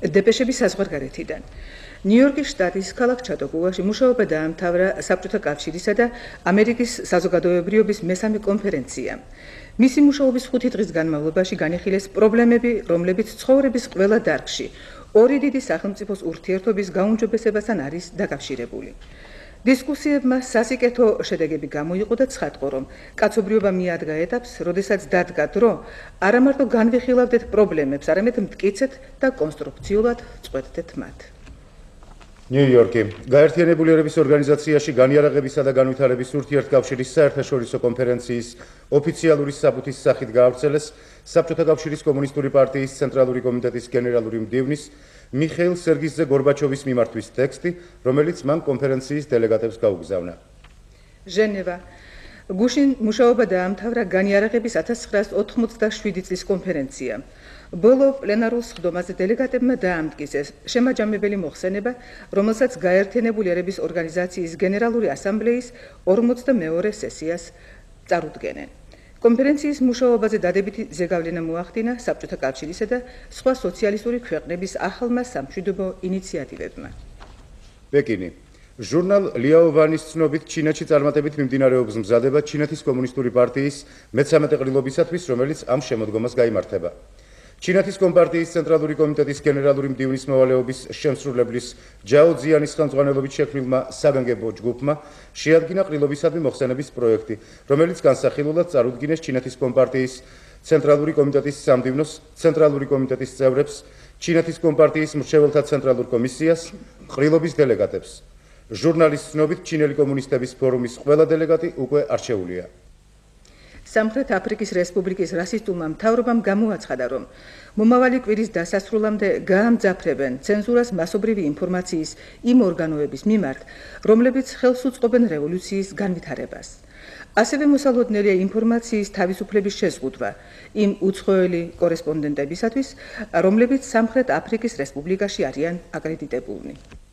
დეპეშების საზღვარგარეთიდან. ნიუ-იორკის შტატის ქალაქ ჩატოკუაში მუშაობა დაამთავრა საბჭოთა კავშირისა და ამერიკის საზოგადოებრიობის მესამე კონფერენციამ. მისი მუშაობის 5 დღის განმავლობაში განიხილეს პრობლემები, რომლებიც ცხოვრების ყველა დარგში ორი დიდი სახელმწიფოს ურთიერთობის გაუმჯობესებასთან არის დაკავშირებული. დისკუსიებმა სასიკეთო შედეგები გამოიყო და ცხადყო, რომ კაცობრიობა მიადგა ეტაპს, როდესაც დადგა დრო არა მარტო განვიხილავდეთ პრობლემებს, არამედ მტკიცეთ და კონსტრუქციულად წყვეტდეთ მათ. ნიუ-იორკი. გაერთიანებული ერების ორგანიზაციაში განიარაღებისა და განვითარების ურთიერთკავშირის საერთაშორისო კონფერენციის ოფიციალური საბუთის სახით გაავრცელეს საბჭოთა კავშირის კომუნისტური პარტიის ცენტრალური კომიტეტის გენერალური მდივნის მიხეილ სერგიძე გორბაჩოვის მიმართვის ტექსტი, რომელიც მან კონფერენციის დელეგატებს გაუგზავნა. ჟენევა. გუშინ მუშაობა დაამთავრა განიარაღების 1987 წლის კონფერენციამ. ბოლო პლენარულ სხდომაზე დელეგატებმა დაამტკიცეს შემაჯამებელი მოხსენება, რომელსაც გაერთიანებული ერების ორგანიზაციის გენერალური ასამბლეის 42 სესიას წარუდგენენ. კონფერენციის მუშაობაზე დადებითი ზეგავლენა მოახდინა საბჭოთა კავშირისა და სხვა სოციალისტური ქვეყნების ახალმა სამშვიდობო ინიციატივებმა. პეკინი. ჟურნალ ლიაოვანის ცნობით ჩინეთში წარმატებით მიმდინარეობს მზადება ჩინეთის კომუნისტური პარტიის მე-13 ყრილობისათვის, რომელიც ამ შემოდგომას გაიმართება. ჩინეთის კომპარტიის ცენტრალური კომიტეტის გენერალური მდივნის მოვალეობის შემსრულებლის ჯაო ძიანის ხელმძღვანელობით შექმნილმა საგანგებო ჯგუფმა შეადგინა ყრილობისადმი მოხსენების პროექტი, რომელიც განსახილულად წარუდგინეს ჩინეთის კომპარტიის ცენტრალური კომიტეტის სამდივნოს, ცენტრალური კომიტეტის წევრებს, ჩინეთის კომპარტიის მრჩეველთა ცენტრალურ კომისიას, ყრილობის დელეგატებს. ჟურნალის ცნობით ჩინელი კომუნისტების ფორუმის ყველა დელეგატი უკვე არჩეულია. სამხრეთ აფრიკის რესპუბლიკის რასისტულმა მთავრობამ გამოაცხადა, რომ მომავალი კვირის დასასრულამდე გაამძაფრებენ ცენზურას მასობრივი ინფორმაციის იმ ორგანოების მიმართ, რომლებიც ხელს უწყობენ რევოლუციის განვითარებას. ასევე მოსალოდნელია ინფორმაციის თავისუფლების შეზღუდვა იმ უცხოელი კორესპონდენტებისათვის, რომლებიც სამხრეთ აფრიკის რესპუბლიკაში არიან აკრედიტებულნი.